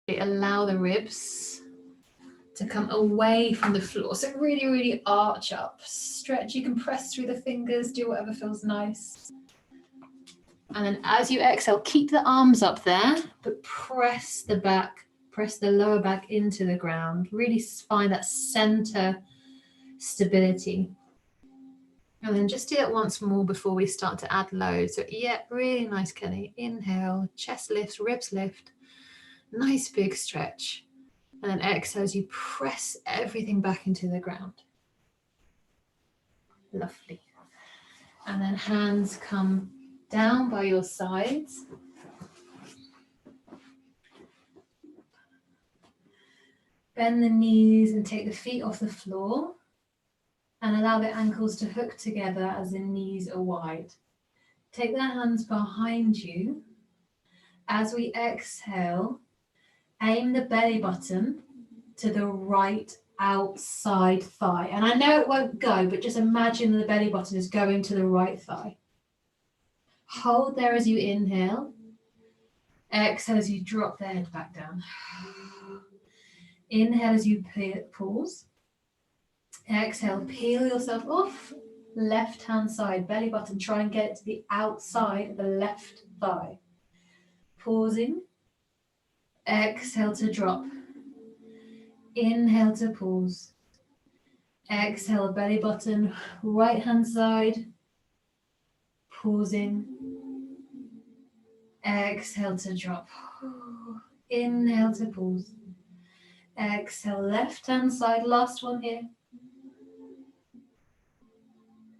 Allow the ribs to come away from the floor. So really, really arch up, stretch. You can press through the fingers, do whatever feels nice. And then as you exhale, keep the arms up there, but press the lower back into the ground. Really find that center stability. And then just do that once more before we start to add load. So yeah, really nice, Kelly. Inhale, chest lifts, ribs lift. Nice big stretch. And then exhale as you press everything back into the ground. Lovely. And then hands come down by your sides. Bend the knees and take the feet off the floor. And allow the ankles to hook together as the knees are wide. Take the hands behind you. As we exhale, aim the belly button to the right outside thigh. And I know it won't go, but just imagine the belly button is going to the right thigh. Hold there as you inhale. Exhale as you drop the head back down. Inhale as you pause. Exhale, peel yourself off. Left hand side, belly button, try and get it to the outside of the left thigh. Pausing. Exhale to drop. Inhale to pause. Exhale, belly button, right hand side. Pausing. Exhale to drop. Inhale to pause. Exhale, left hand side, last one here.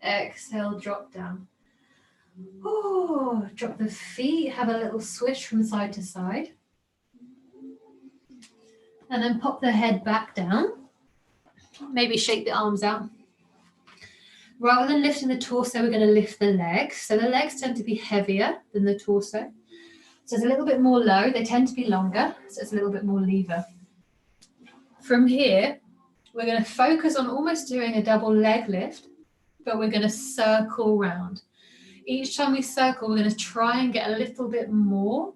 Exhale, drop down. Oh, drop the feet, have a little swish from side to side. And then pop the head back down. Maybe shake the arms out. Rather than lifting the torso, we're going to lift the legs. So the legs tend to be heavier than the torso. So it's a little bit more low. They tend to be longer, so it's a little bit more lever. From here, we're going to focus on almost doing a double leg lift, but we're going to circle round. Each time we circle, we're going to try and get a little bit more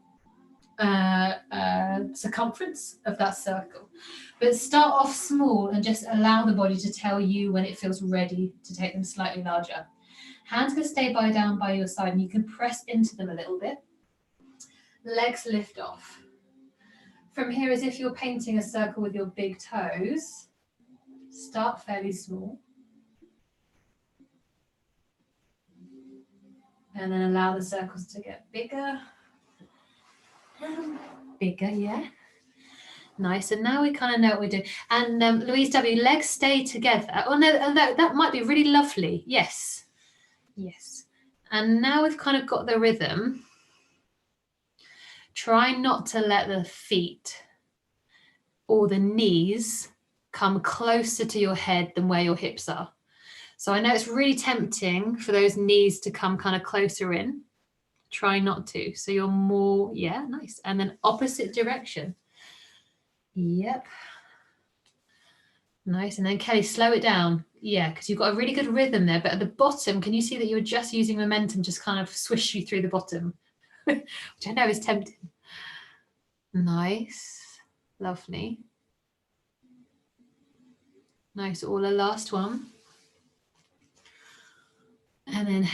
circumference of that circle. But start off small and just allow the body to tell you when it feels ready to take them slightly larger. Hands can stay down by your side and you can press into them a little bit. Legs lift off. From here, as if you're painting a circle with your big toes, start fairly small. And then allow the circles to get bigger. Bigger, yeah. Nice. And now we kind of know what we're doing. And Louise W., legs stay together. Oh, no, that might be really lovely. Yes. Yes. And now we've kind of got the rhythm. Try not to let the feet or the knees come closer to your head than where your hips are. So I know it's really tempting for those knees to come kind of closer in. Try not to. So you're more, yeah, nice. And then opposite direction. Yep. Nice. And then Kelly, slow it down. Yeah, because you've got a really good rhythm there. But at the bottom, can you see that you're just using momentum, just kind of swish you through the bottom, which I know is tempting. Nice. Lovely. Nice. All the last one. And then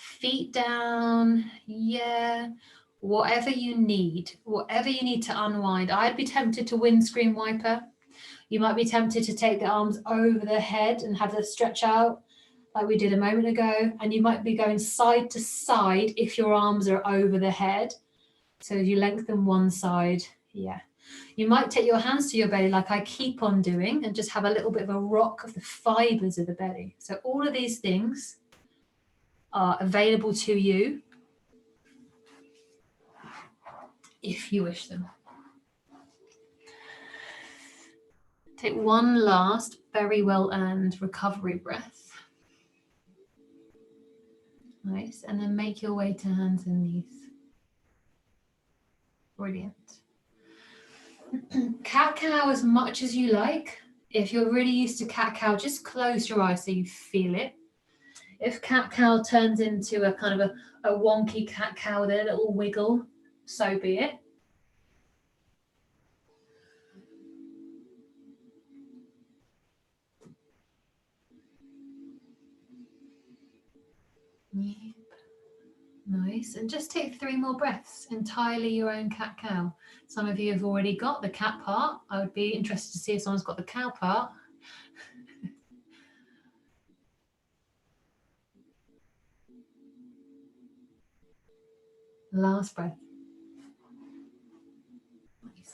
feet down. Yeah. Whatever you need to unwind. I'd be tempted to windscreen wiper. You might be tempted to take the arms over the head and have the stretch out like we did a moment ago. And you might be going side to side if your arms are over the head. So you lengthen one side. Yeah. You might take your hands to your belly like I keep on doing and just have a little bit of a rock of the fibers of the belly. So all of these things are available to you if you wish them. Take one last very well earned recovery breath. Nice. And then make your way to hands and knees. Brilliant. Cat-cow as much as you like. If you're really used to cat-cow, just close your eyes so you feel it. If cat-cow turns into a kind of a wonky cat-cow with a little wiggle, so be it. Nice. And just take 3 more breaths, entirely your own cat-cow. Some of you have already got the cat part. I would be interested to see if someone's got the cow part. Last breath. Nice.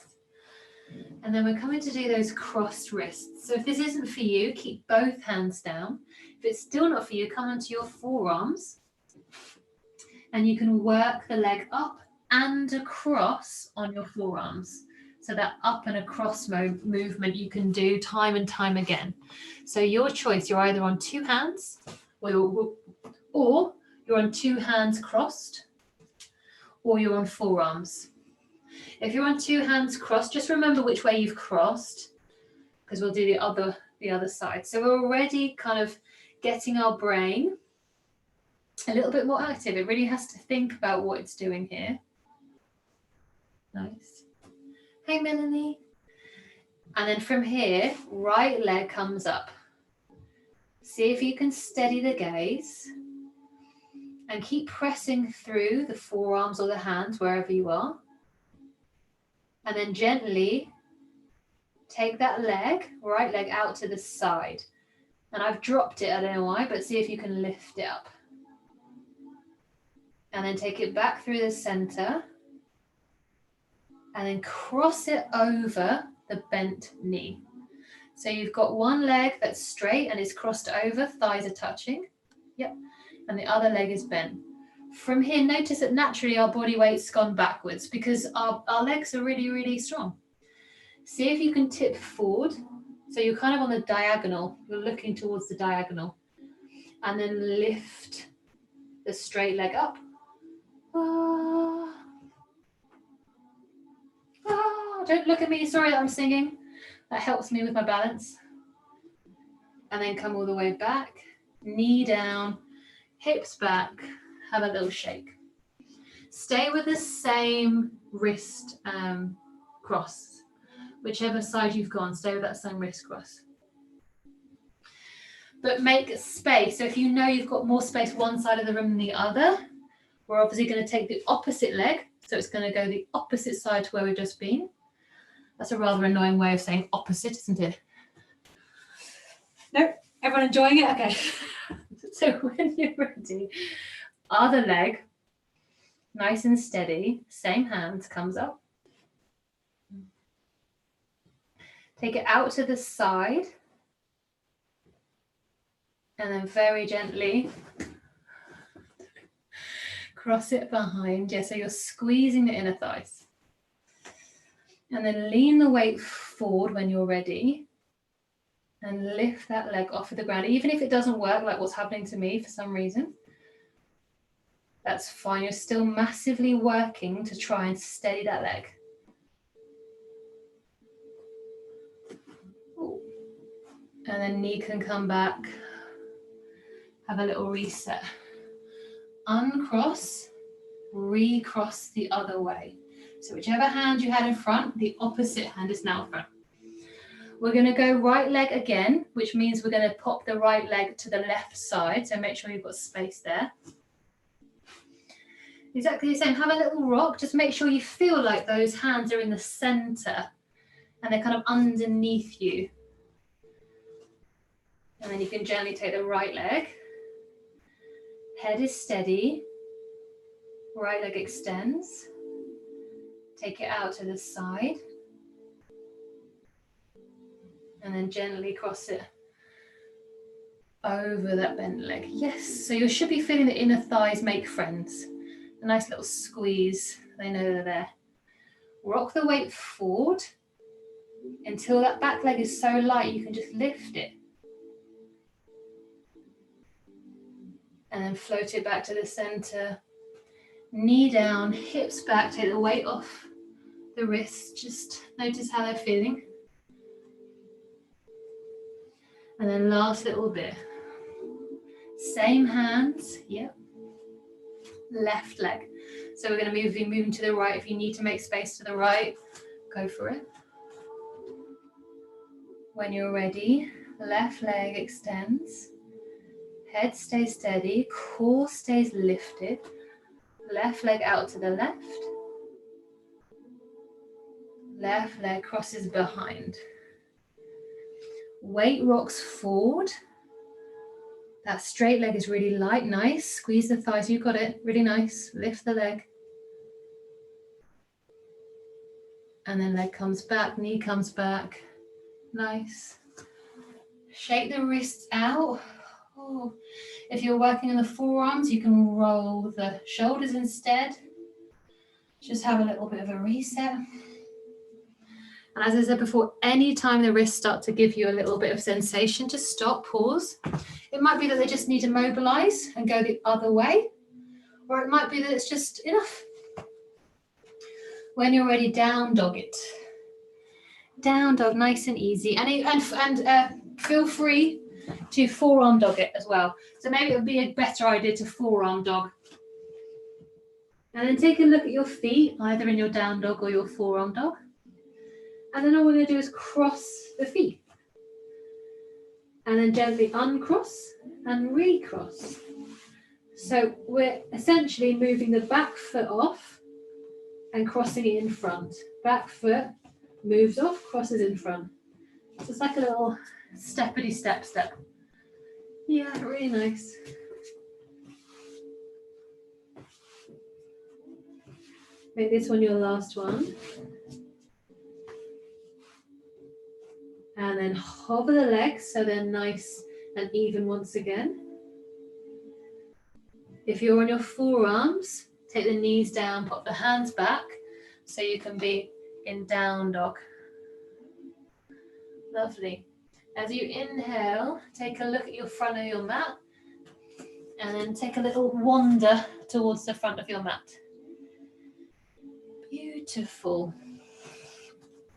And then we're coming to do those crossed wrists. So if this isn't for you, keep both hands down. If it's still not for you, come onto your forearms. And you can work the leg up and across on your forearms. So that up and across movement you can do time and time again. So your choice, you're either on 2 hands or you're on 2 hands crossed, or you're on forearms. If you're on 2 hands crossed, just remember which way you've crossed, because we'll do the other side. So we're already kind of getting our brain a little bit more active. It really has to think about what it's doing here. Nice. Hey, Melanie. And then from here, right leg comes up. See if you can steady the gaze and keep pressing through the forearms or the hands, wherever you are. And then gently take that leg, right leg, out to the side. And I've dropped it, I don't know why, but see if you can lift it up. And then take it back through the center. And then cross it over the bent knee. So you've got one leg that's straight and is crossed over, thighs are touching. Yep. And the other leg is bent. From here, notice that naturally our body weight's gone backwards because our legs are really, really strong. See if you can tip forward. So you're kind of on the diagonal. You're looking towards the diagonal. And then lift the straight leg up. Don't look at me. Sorry that I'm singing. That helps me with my balance. And then come all the way back. Knee down, hips back. Have a little shake. Stay with the same wrist cross. Whichever side you've gone, stay with that same wrist cross. But make space. So if you know you've got more space one side of the room than the other, we're obviously going to take the opposite leg. So it's going to go the opposite side to where we've just been. That's a rather annoying way of saying opposite, isn't it? Nope. Everyone enjoying it? Okay. So when you're ready, other leg, nice and steady, same hand comes up. Take it out to the side. And then very gently cross it behind. Yeah, so you're squeezing the inner thighs. And then lean the weight forward when you're ready. And lift that leg off of the ground. Even if it doesn't work, like what's happening to me for some reason, that's fine. You're still massively working to try and steady that leg. Ooh. And then knee can come back. Have a little reset. Uncross, recross the other way. So whichever hand you had in front, the opposite hand is now in front. We're going to go right leg again, which means we're going to pop the right leg to the left side. So make sure you've got space there. Exactly the same. Have a little rock. Just make sure you feel like those hands are in the center and they're kind of underneath you. And then you can gently take the right leg. Head is steady. Right leg extends. Take it out to the side. And then gently cross it over that bent leg. Yes, so you should be feeling the inner thighs make friends. A nice little squeeze, they know they're there. Rock the weight forward until that back leg is so light you can just lift it. And then float it back to the center. Knee down, hips back, take the weight off the wrist. Just notice how they're feeling. And then last little bit. Same hands, yep. Left leg. So we're going to be moving to the right. If you need to make space to the right, go for it. When you're ready, left leg extends. Head stays steady, core stays lifted. Left leg out to the left. Left leg crosses behind. Weight rocks forward. That straight leg is really light, nice. Squeeze the thighs, you got it, really nice. Lift the leg. And then leg comes back, knee comes back. Nice. Shake the wrists out. Oh. If you're working on the forearms, you can roll the shoulders instead. Just have a little bit of a reset. And as I said before, anytime the wrists start to give you a little bit of sensation, just stop, pause. It might be that they just need to mobilize and go the other way, or it might be that it's just enough. When you're ready, down dog it. Down dog, nice and easy. And feel free to forearm dog it as well. So maybe it would be a better idea to forearm dog. And then take a look at your feet, either in your down dog or your forearm dog. And then all we're going to do is cross the feet. And then gently uncross and recross. So we're essentially moving the back foot off and crossing it in front. Back foot moves off, crosses in front. So it's like a little steppity step. Yeah, really nice. Make this one your last one. And then hover the legs so they're nice and even once again. If you're on your forearms, take the knees down, pop the hands back so you can be in down dog. Lovely. As you inhale, take a look at your front of your mat and then take a little wander towards the front of your mat. Beautiful.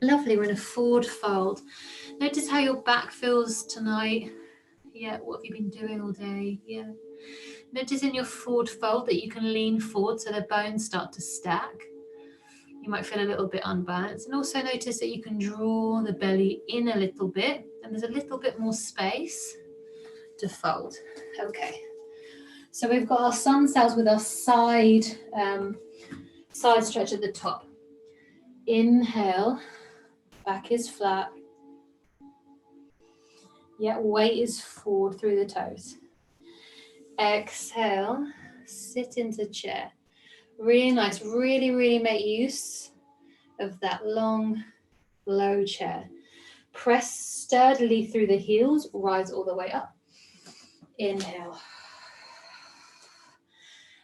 Lovely, we're in a forward fold. Notice how your back feels tonight. Yeah, what have you been doing all day? Yeah. Notice in your forward fold that you can lean forward so the bones start to stack. You might feel a little bit unbalanced. And also notice that you can draw the belly in a little bit and there's a little bit more space to fold. Okay. So we've got our sun cells with our side stretch at the top. Inhale, back is flat. Yeah, weight is forward through the toes. Exhale, sit into chair. Really nice, really make use of that long, low chair. Press sturdily through the heels, rise all the way up. Inhale.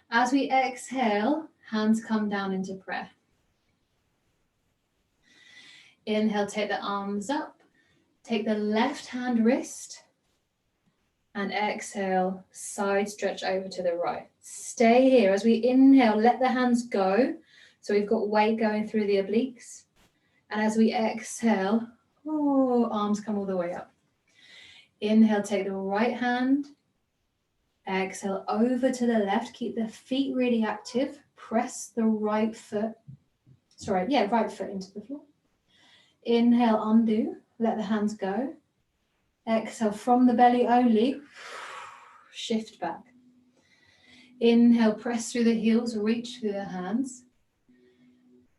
As we exhale, hands come down into prayer. Inhale, take the arms up. Take the left hand wrist and exhale, side stretch over to the right. Stay here. As we inhale, let the hands go. So we've got weight going through the obliques. And as we exhale, arms come all the way up. Inhale, take the right hand. Exhale, over to the left. Keep the feet really active. Press the right foot into the floor. Inhale, undo. Let the hands go. Exhale from the belly only. Shift back. Inhale, press through the heels, reach through the hands.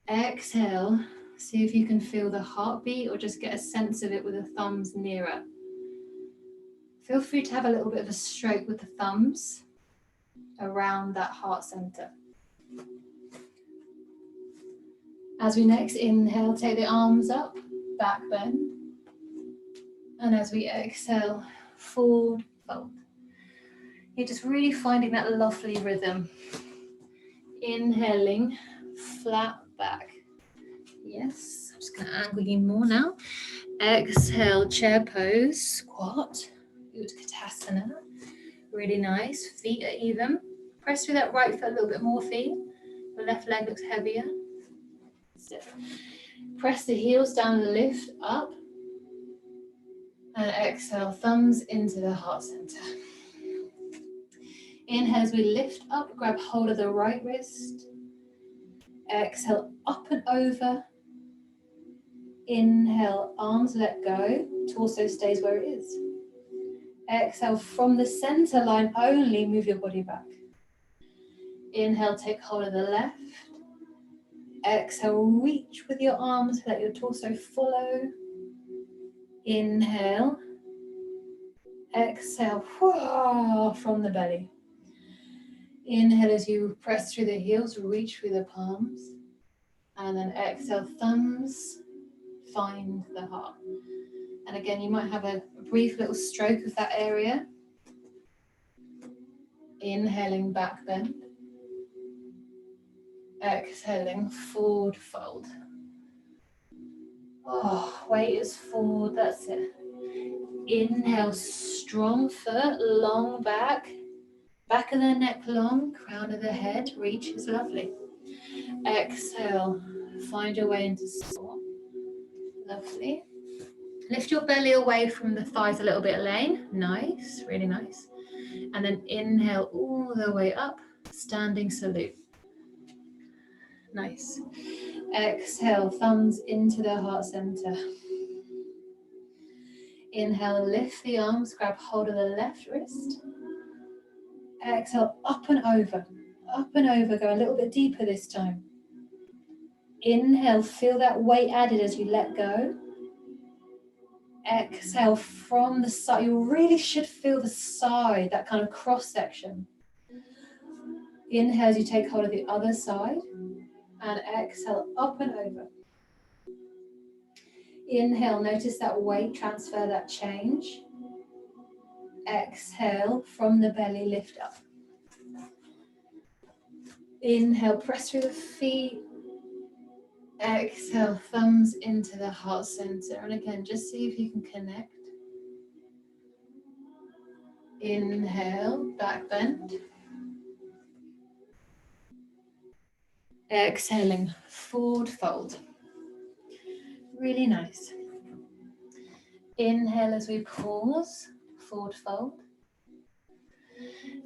Exhale, see if you can feel the heartbeat or just get a sense of it with the thumbs nearer. Feel free to have a little bit of a stroke with the thumbs around that heart center. As we next inhale, take the arms up, back bend. And as we exhale, forward fold. You're just really finding that lovely rhythm. Inhaling, flat back. Yes, I'm just going to angle you more now. Exhale, chair pose, squat, Utkatasana. Really nice, feet are even. Press through that right foot a little bit more, feet. The left leg looks heavier. So, press the heels down, lift up. And exhale, thumbs into the heart center. Inhale as we lift up, grab hold of the right wrist. Exhale, up and over. Inhale, arms let go, torso stays where it is. Exhale, from the center line only, move your body back. Inhale, take hold of the left. Exhale, reach with your arms, let your torso follow. Inhale. Exhale, from the belly. Inhale as you press through the heels, reach through the palms. And then exhale, thumbs find the heart. And again, you might have a brief little stroke of that area. Inhaling, back bend. Exhaling, forward fold. Weight is forward, that's it. Inhale, strong foot, long back. Back of the neck long, crown of the head reaches, lovely. Exhale, find your way into swan. Lovely. Lift your belly away from the thighs a little bit, Elaine. Nice, really nice. And then inhale all the way up, standing salute. Nice. Exhale, thumbs into the heart center. Inhale, lift the arms, grab hold of the left wrist. Exhale, up and over, go a little bit deeper this time. Inhale, feel that weight added as you let go. Exhale from the side, you really should feel the side, that kind of cross section. Inhale as you take hold of the other side, and exhale, up and over. Inhale, notice that weight transfer, that change. Exhale, from the belly, lift up. Inhale, press through the feet. Exhale, thumbs into the heart center. And again, just see if you can connect. Inhale, back bend. Exhaling, forward fold. Really nice. Inhale as we pause, forward fold.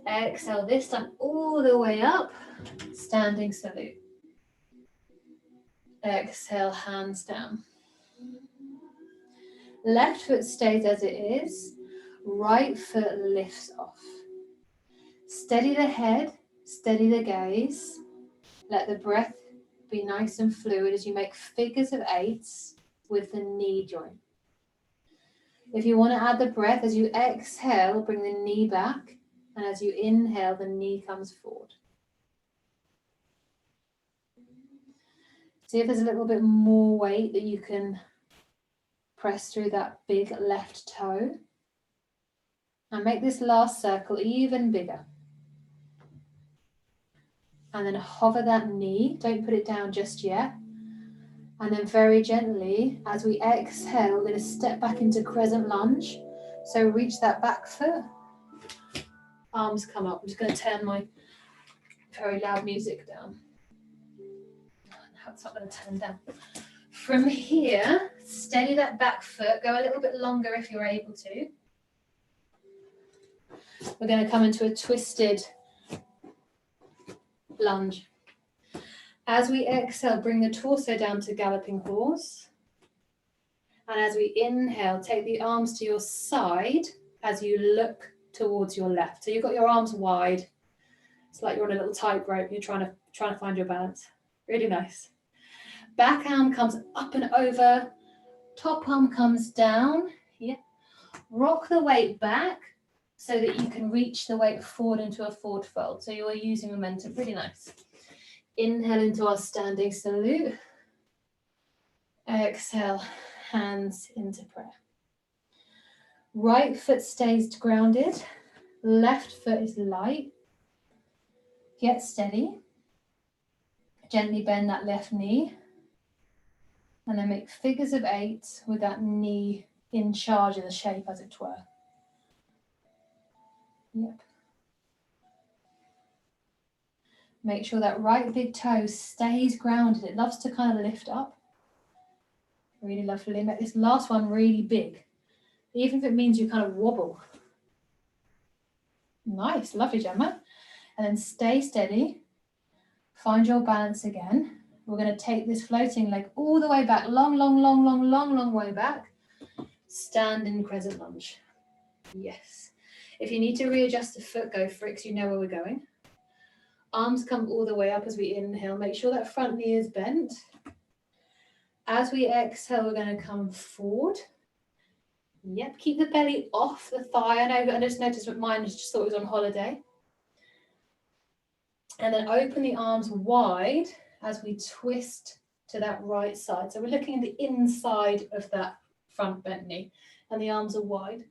Exhale, this time all the way up, standing salute. Exhale, hands down. Left foot stays as it is, right foot lifts off. Steady the head, steady the gaze. Let the breath be nice and fluid as you make figures of eights with the knee joint. If you want to add the breath, as you exhale, bring the knee back, and as you inhale, the knee comes forward. See if there's a little bit more weight that you can press through that big left toe. And make this last circle even bigger. And then hover that knee, don't put it down just yet. And then very gently, as we exhale, we're going to step back into crescent lunge. So reach that back foot. Arms come up. I'm just going to turn my very loud music down. Now it's not going to turn down. From here, steady that back foot. Go a little bit longer if you're able to. We're going to come into a twisted lunge. As we exhale, bring the torso down to galloping horse. And as we inhale, take the arms to your side as you look towards your left. So you've got your arms wide. It's like you're on a little tightrope. You're trying to find your balance. Really nice. Back arm comes up and over. Top arm comes down. Yeah. Rock the weight back so that you can reach the weight forward into a forward fold. So you're using momentum. Really nice. Inhale into our standing salute. Exhale, hands into prayer. Right foot stays grounded. Left foot is light. Get steady. Gently bend that left knee. And then make figures of eight with that knee in charge of the shape, as it were. Yep. Make sure that right big toe stays grounded. It loves to kind of lift up. Really lovely. Make this last one really big. Even if it means you kind of wobble. Nice, lovely, Gemma. And then stay steady. Find your balance again. We're going to take this floating leg all the way back. Long, long, long, long, long, long way back. Stand in crescent lunge. Yes. If you need to readjust the foot, go for it because you know where we're going. Arms come all the way up as we inhale. Make sure that front knee is bent. As we exhale, we're going to come forward. Yep, keep the belly off the thigh. I just noticed that mine just thought it was on holiday. And then open the arms wide as we twist to that right side. So we're looking at the inside of that front bent knee, and the arms are wide.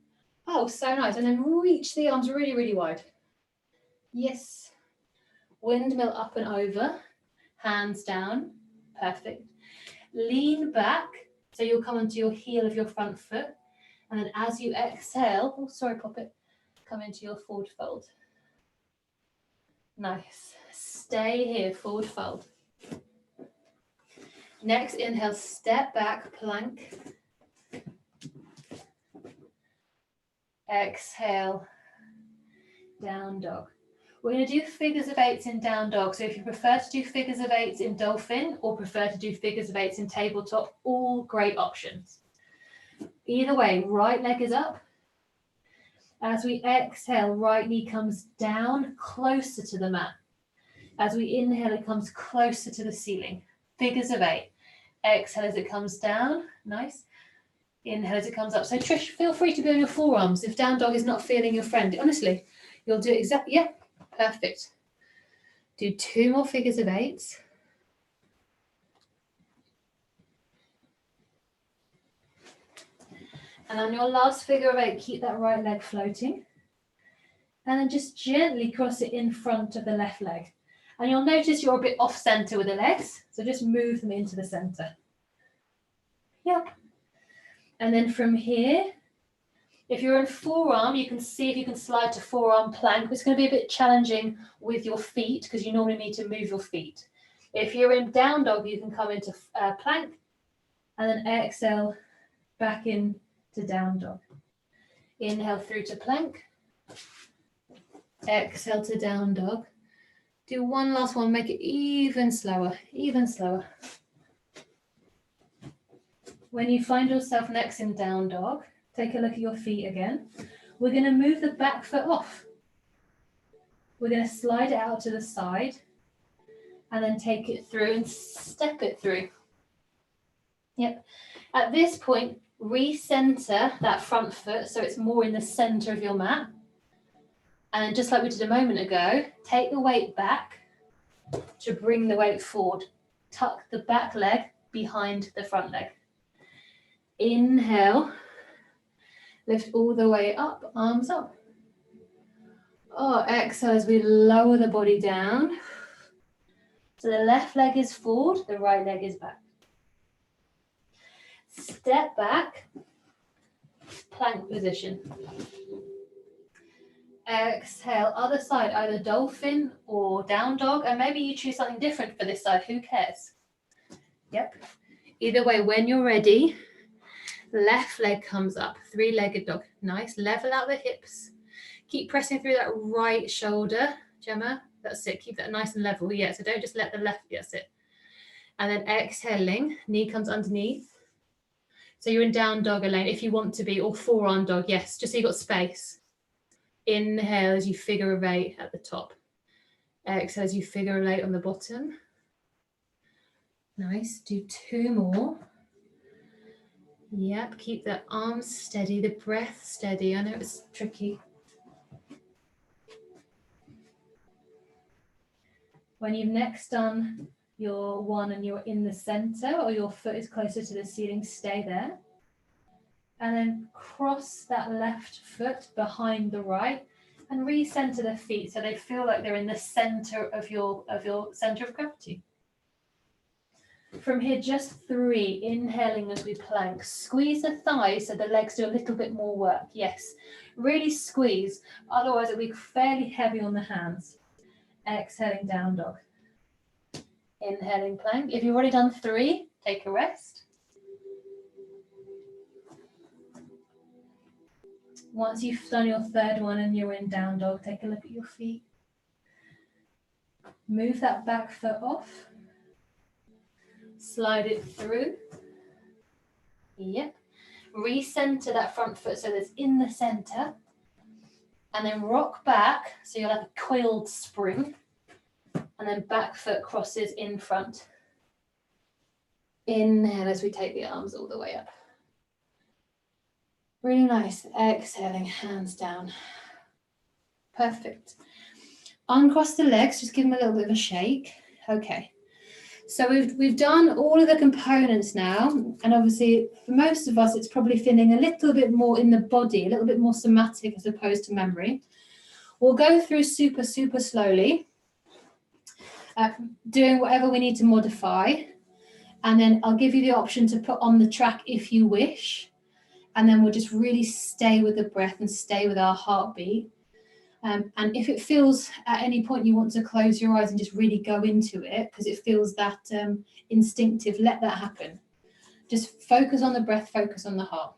Oh, so nice. And then reach the arms really, really wide. Yes. Windmill up and over, hands down. Perfect. Lean back, so you'll come onto your heel of your front foot. And then as you exhale, oh, sorry, Poppet, come into your forward fold. Nice. Stay here, forward fold. Next, inhale, step back, plank. Exhale, down dog. We're going to do figures of eights in down dog. So if you prefer to do figures of eights in dolphin or prefer to do figures of eights in tabletop, all great options. Either way, right leg is up. As we exhale, right knee comes down closer to the mat. As we inhale, it comes closer to the ceiling. Figures of eight. Exhale as it comes down. Nice. Inhale as it comes up. So Trish, feel free to be on your forearms if down dog is not feeling your friend. Honestly, you'll do exactly, yeah, perfect. Do 2 more figures of eights. And on your last figure of eight, keep that right leg floating. And then just gently cross it in front of the left leg. And you'll notice you're a bit off center with the legs. So just move them into the center. Yep. And then from here, if you're in forearm, you can see if you can slide to forearm plank. It's going to be a bit challenging with your feet because you normally need to move your feet. If you're in down dog, you can come into plank and then exhale back in to down dog. Inhale through to plank. Exhale to down dog. Do one last one, make it even slower, even slower. When you find yourself next in down dog, take a look at your feet again. We're going to move the back foot off. We're going to slide it out to the side and then take it through and step it through. Yep. At this point, recenter that front foot so it's more in the center of your mat. And then just like we did a moment ago, take the weight back to bring the weight forward. Tuck the back leg behind the front leg. Inhale, lift all the way up, arms up. Oh, exhale as we lower the body down. So the left leg is forward, the right leg is back. Step back, plank position. Exhale, other side, either dolphin or down dog, and maybe you choose something different for this side, who cares? Yep. Either way, when you're ready, left leg comes up, 3-legged dog. Nice, level out the hips. Keep pressing through that right shoulder, Gemma. That's it, keep that nice and level. Yeah, so don't just let the left, that's it. And then exhaling, knee comes underneath. So you're in down dog, Elaine, if you want to be, or forearm dog, yes, just so you've got space. Inhale as you figure of 8 at the top. Exhale as you figure of 8 on the bottom. Nice, do 2 more. Yep, keep the arms steady, the breath steady. I know it's tricky. When you've next done your one and you're in the center or your foot is closer to the ceiling, stay there. And then cross that left foot behind the right and recenter the feet so they feel like they're in the center of your center of gravity. From here, just 3, inhaling as we plank. Squeeze the thighs so the legs do a little bit more work. Yes, really squeeze, otherwise it'll be fairly heavy on the hands. Exhaling down dog. Inhaling plank. If you've already done 3, take a rest. Once you've done your 3rd one and you're in down dog, take a look at your feet. Move that back foot off. Slide it through. Yep. Recenter that front foot so that it's in the center. And then rock back so you'll have a coiled spring. And then back foot crosses in front. Inhale as we take the arms all the way up. Really nice. Exhaling, hands down. Perfect. Uncross the legs, just give them a little bit of a shake. Okay. So we've done all of the components now, and obviously for most of us it's probably feeling a little bit more in the body, a little bit more somatic as opposed to memory. We'll go through super slowly, doing whatever we need to modify, and then I'll give you the option to put on the track if you wish, and then we'll just really stay with the breath and stay with our heartbeat. And if it feels at any point you want to close your eyes and just really go into it, because it feels that instinctive, let that happen. Just focus on the breath, focus on the heart.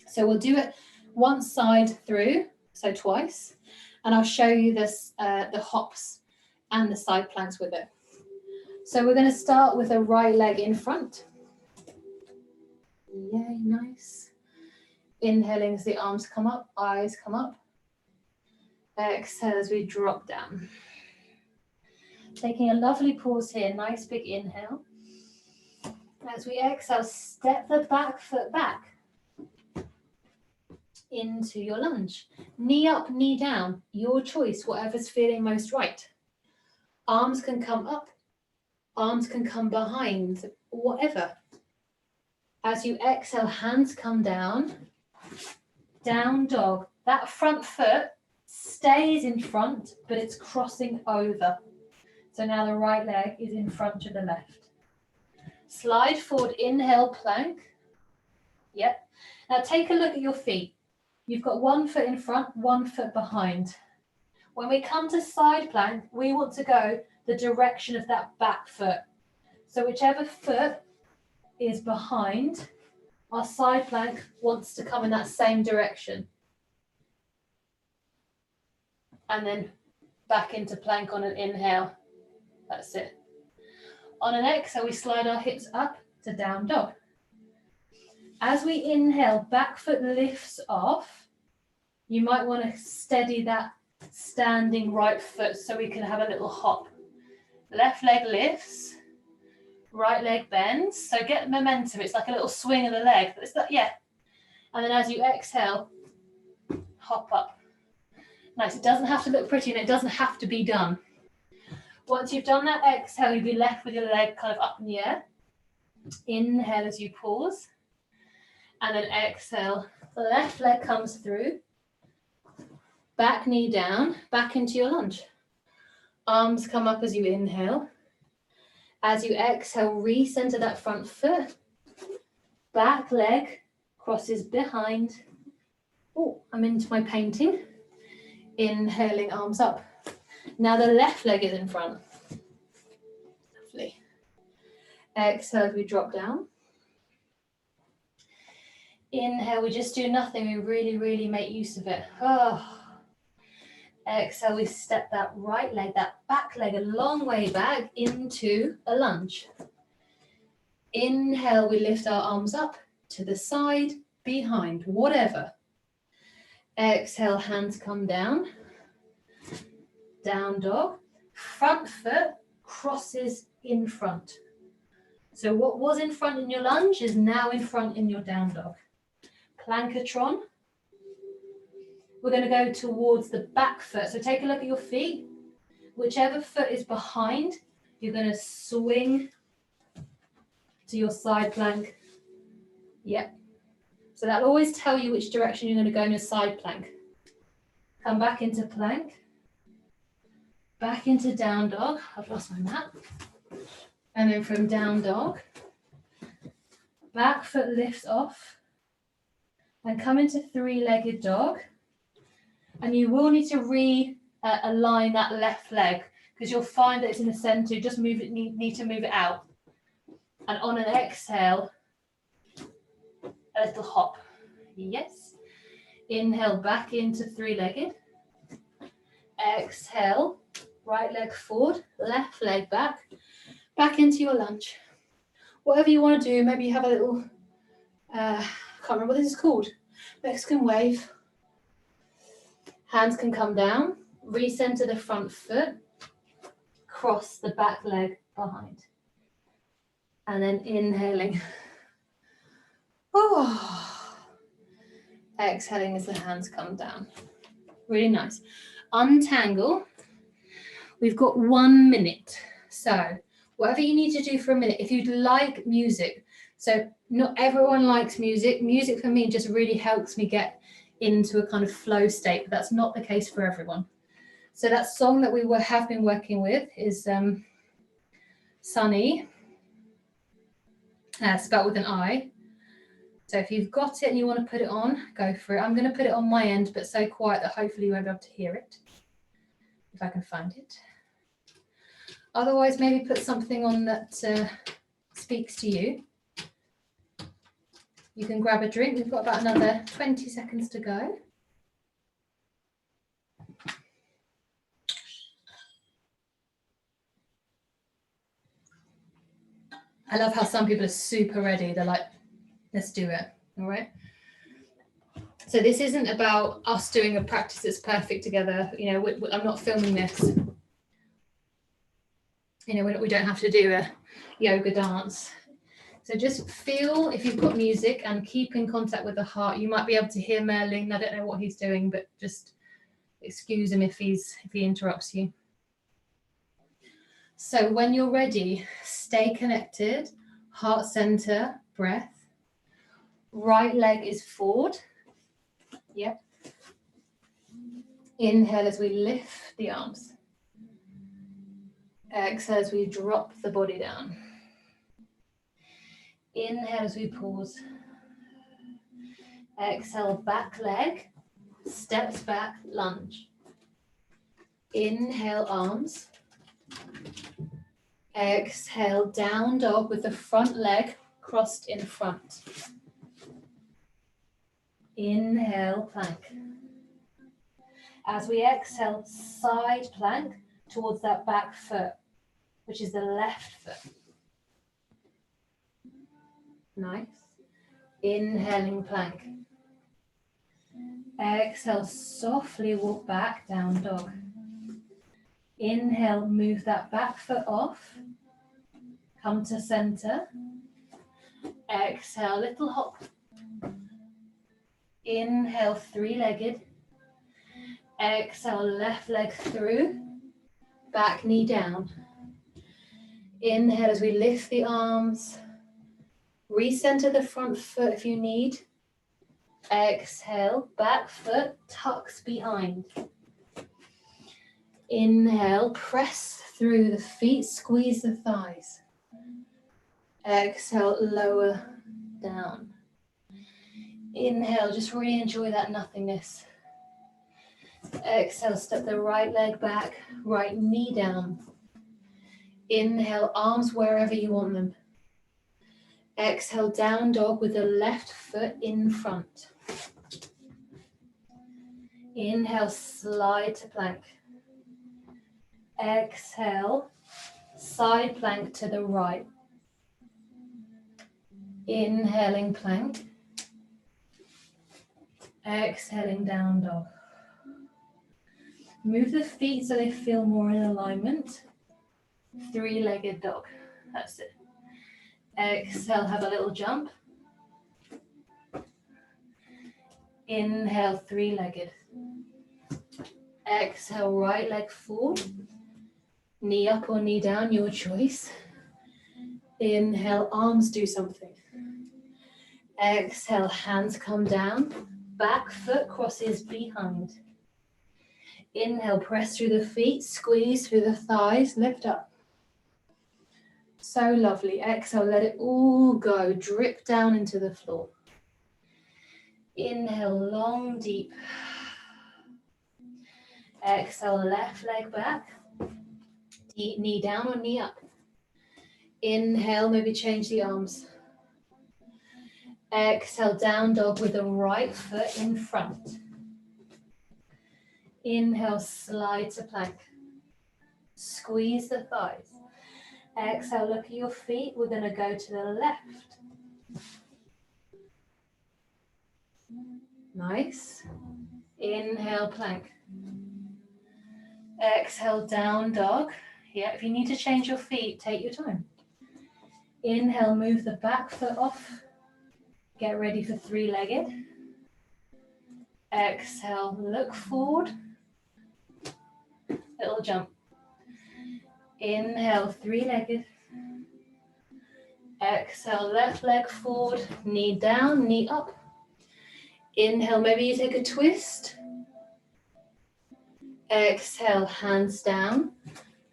So we'll do it one side through, so twice, and I'll show you this, the hops and the side planks with it. So we're going to start with a right leg in front. Yay, nice. Inhaling as the arms come up, eyes come up. Exhale as we drop down. Taking a lovely pause here, nice big inhale. As we exhale, step the back foot back into your lunge. Knee up, knee down, your choice, whatever's feeling most right. Arms can come up, arms can come behind, whatever. As you exhale, hands come down, down dog. That front foot stays in front, but it's crossing over. So now the right leg is in front of the left. Slide forward, inhale, plank. Yep. Now take a look at your feet. You've got one foot in front, one foot behind. When we come to side plank, we want to go the direction of that back foot. So whichever foot is behind, our side plank wants to come in that same direction. And then back into plank on an inhale. That's it. On an exhale, we slide our hips up to down dog. As we inhale, back foot lifts off. You might want to steady that standing right foot so we can have a little hop. Left leg lifts, right leg bends. So get momentum. It's like a little swing of the leg. It's that, yeah. And then as you exhale, hop up. Nice, it doesn't have to look pretty and it doesn't have to be done. Once you've done that exhale, you'll be left with your leg kind of up in the air. Inhale as you pause. And then exhale, the left leg comes through. Back knee down, back into your lunge. Arms come up as you inhale. As you exhale, recenter that front foot. Back leg crosses behind. Oh, I'm into my painting. Inhaling, arms up. Now the left leg is in front. Lovely. Exhale as we drop down. Inhale, we just do nothing. We really make use of it. Oh. Exhale, we step that right leg, that back leg a long way back into a lunge. Inhale, we lift our arms up to the side, behind, whatever. Exhale, hands come down. Down dog. Front foot crosses in front. So what was in front in your lunge is now in front in your down dog. Plankatron. We're going to go towards the back foot. So take a look at your feet. Whichever foot is behind, you're going to swing to your side plank. Yep. So that'll always tell you which direction you're going to go in your side plank. Come back into plank. Back into down dog. I've lost my mat. And then from down dog, back foot lifts off. And come into three-legged dog. And you will need to realign that left leg because you'll find that it's in the center. Just move it, need to move it out. And on an exhale, a little hop. Yes. Inhale back into three-legged. Exhale, right leg forward, left leg back, back into your lunge. Whatever you want to do, maybe you have a little, can't remember what this is called, Mexican wave. Hands can come down, recenter the front foot, cross the back leg behind. And then inhaling. Oh. Exhaling as the hands come down. Really nice. Untangle. We've got 1 minute. So whatever you need to do for a minute, if you'd like music. So not everyone likes music. Music for me just really helps me get into a kind of flow state, but that's not the case for everyone. So that song that we have been working with is Sunny, spelled with an I. So if you've got it and you want to put it on, go for it. I'm going to put it on my end, but so quiet that hopefully you won't be able to hear it, if I can find it. Otherwise, maybe put something on that speaks to you. You can grab a drink. We've got about another 20 seconds to go. I love how some people are super ready. They're like, let's do it. All right. So this isn't about us doing a practice that's perfect together. You know, I'm not filming this. You know, we don't have to do a yoga dance. So just feel if you've got music and keep in contact with the heart. You might be able to hear Merlin. I don't know what he's doing, but just excuse him if he interrupts you. So when you're ready, stay connected, heart center, breath. Right leg is forward. Yep. Inhale as we lift the arms. Exhale as we drop the body down. Inhale as we pause. Exhale, back leg, steps back, lunge. Inhale, arms. Exhale, down dog with the front leg crossed in front. Inhale, plank. As we exhale, side plank towards that back foot, which is the left foot. Nice. Inhaling, plank. Exhale, softly walk back, down dog. Inhale, move that back foot off. Come to center. Exhale, little hop. Inhale, three-legged. Exhale, left leg through. Back knee down. Inhale as we lift the arms. Recenter the front foot if you need. Exhale, back foot tucks behind. Inhale, press through the feet, squeeze the thighs. Exhale, lower down. Inhale, just really enjoy that nothingness. Exhale, step the right leg back, right knee down. Inhale, arms wherever you want them. Exhale, down dog with the left foot in front. Inhale, slide to plank. Exhale, side plank to the right. Inhaling plank. Exhaling down dog. Move the feet so they feel more in alignment. Three-legged dog. That's it. Exhale, have a little jump. Inhale, three-legged. Exhale, right leg forward. Knee up or knee down, your choice. Inhale, arms do something. Exhale, hands come down. Back foot crosses behind. Inhale, press through the feet, squeeze through the thighs, lift up. So lovely. Exhale, let it all go. Drip down into the floor. Inhale, long, deep. Exhale, left leg back. Knee down or knee up. Inhale, maybe change the arms. Exhale, down dog with the right foot in front. Inhale, slide to plank. Squeeze the thighs. Exhale, look at your feet. We're going to go to the left. Nice. Inhale, plank. Exhale, down dog. Yeah, if you need to change your feet, take your time. Inhale, move the back foot off. Get ready for three-legged. Exhale, look forward. Little jump. Inhale, three-legged. Exhale, left leg forward, knee down, knee up. Inhale, maybe you take a twist. Exhale, hands down.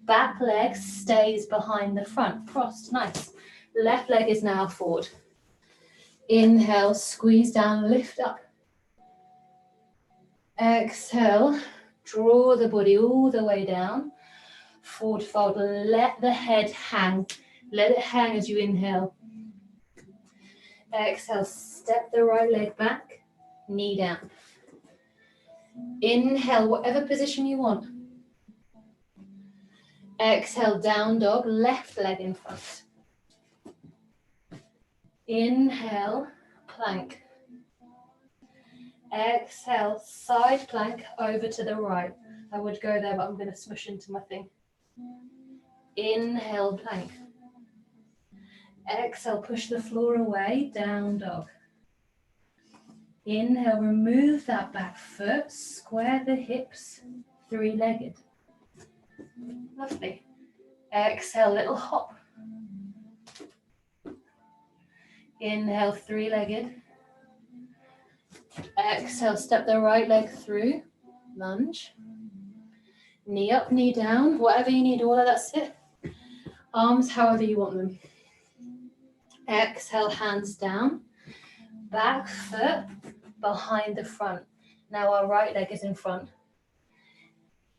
Back leg stays behind the front, crossed, nice. Left leg is now forward. Inhale, squeeze down, lift up. Exhale, draw the body all the way down. Forward fold, let the head hang. Let it hang as you inhale. Exhale, step the right leg back, knee down. Inhale, whatever position you want. Exhale, down dog, left leg in front. Inhale, plank. Exhale, side plank over to the right. I would go there, but I'm going to smush into my thing. Inhale, plank. Exhale, push the floor away, down dog. Inhale, remove that back foot, square the hips, three-legged. Lovely. Exhale, little hop. Inhale, three-legged. Exhale, step the right leg through, lunge. Knee up, knee down, whatever you need, all of that sit. Arms however you want them. Exhale, hands down. Back foot behind the front. Now our right leg is in front.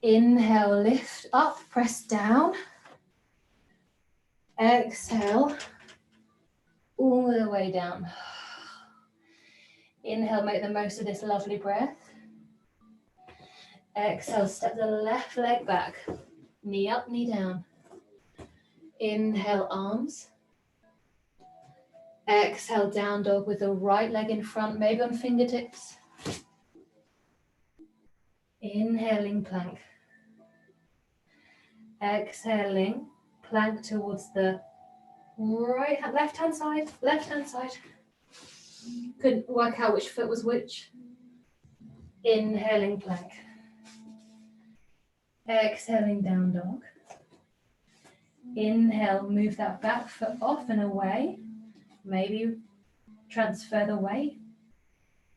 Inhale, lift up, press down. Exhale, all the way down. Inhale, make the most of this lovely breath. Exhale, step the left leg back. Knee up, knee down. Inhale, arms. Exhale, down dog with the right leg in front, maybe on fingertips. Inhaling, plank. Exhaling, plank towards the left hand side. Couldn't work out which foot was which. Inhaling, plank. Exhaling, down dog. Inhale, move that back foot off and away. Maybe transfer the weight.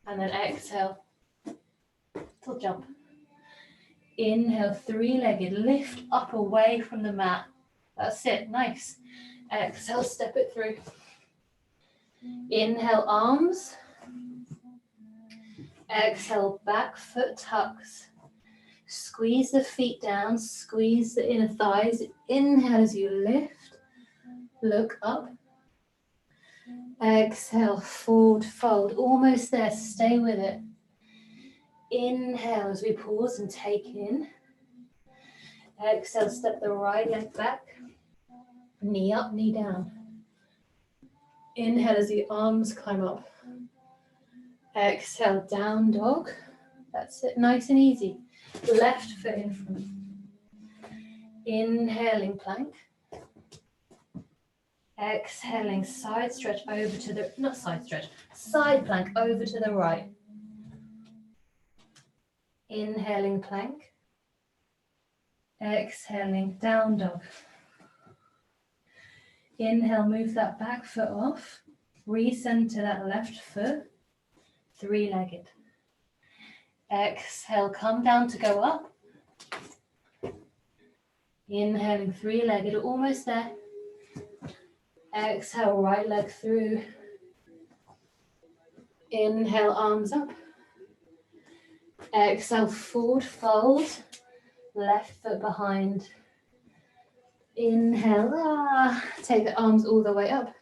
And then exhale, little jump. Inhale, three-legged, lift up away from the mat. That's it, nice. Exhale, step it through. Inhale, arms. Exhale, back foot tucks. Squeeze the feet down, squeeze the inner thighs. Inhale as you lift, look up. Exhale, forward fold, almost there, stay with it. Inhale as we pause and take in. Exhale, step the right leg back, knee up, knee down. Inhale as the arms climb up. Exhale, down dog. That's it, nice and easy. Left foot in front. Inhaling, plank. Exhaling, side stretch over to the, not side stretch, side plank over to the right. Inhaling, plank. Exhaling, down dog. Inhale, move that back foot off. Recenter that left foot. Three-legged. Exhale, come down to go up. Inhaling, three-legged, almost there. Exhale, right leg through. Inhale, arms up. Exhale, forward fold. Left foot behind. Inhale, take the arms all the way up.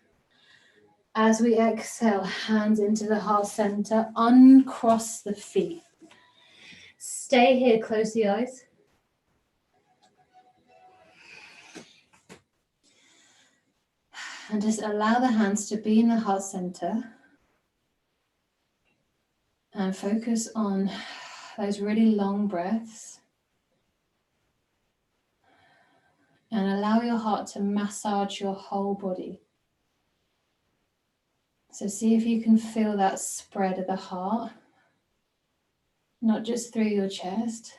As we exhale, hands into the heart center, uncross the feet. Stay here, close the eyes. And just allow the hands to be in the heart center. And focus on those really long breaths. And allow your heart to massage your whole body. So see if you can feel that spread of the heart, not just through your chest,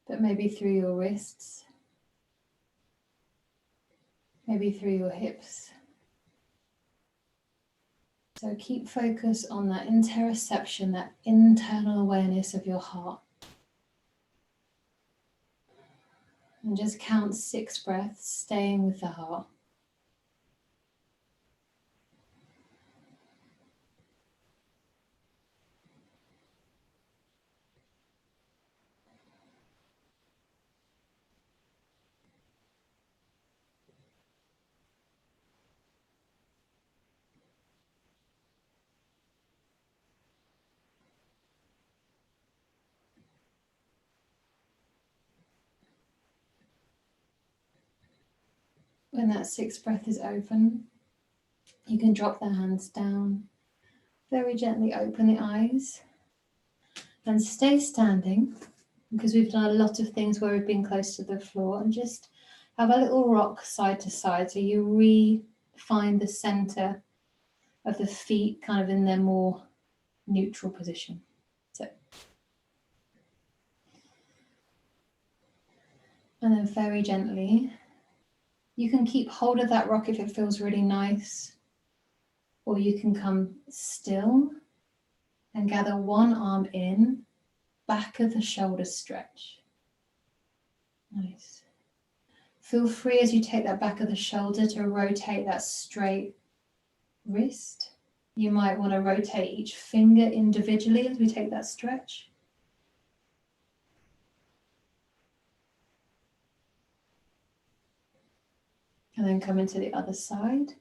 but maybe through your wrists, maybe through your hips. So keep focus on that interoception, that internal awareness of your heart. And just count 6 breaths, staying with the heart. When that 6th breath is open, you can drop the hands down, very gently open the eyes, and stay standing, because we've done a lot of things where we've been close to the floor, and just have a little rock side to side so you find the center of the feet kind of in their more neutral position. So, and then very gently, you can keep hold of that rock if it feels really nice, or you can come still and gather one arm in, back of the shoulder stretch. Nice. Feel free as you take that back of the shoulder to rotate that straight wrist. You might want to rotate each finger individually as we take that stretch. And then come into the other side.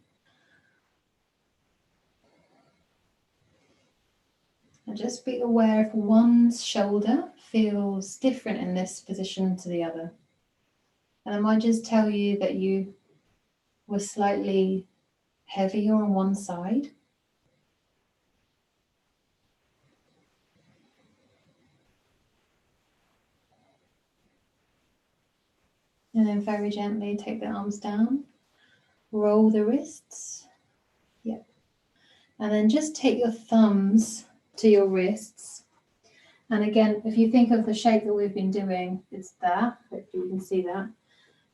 And just be aware if one's shoulder feels different in this position to the other. And I might just tell you that you were slightly heavier on one side. And then very gently take the arms down, roll the wrists. Yep. And then just take your thumbs to your wrists. And again, if you think of the shape that we've been doing, it's that. Hopefully you can see that.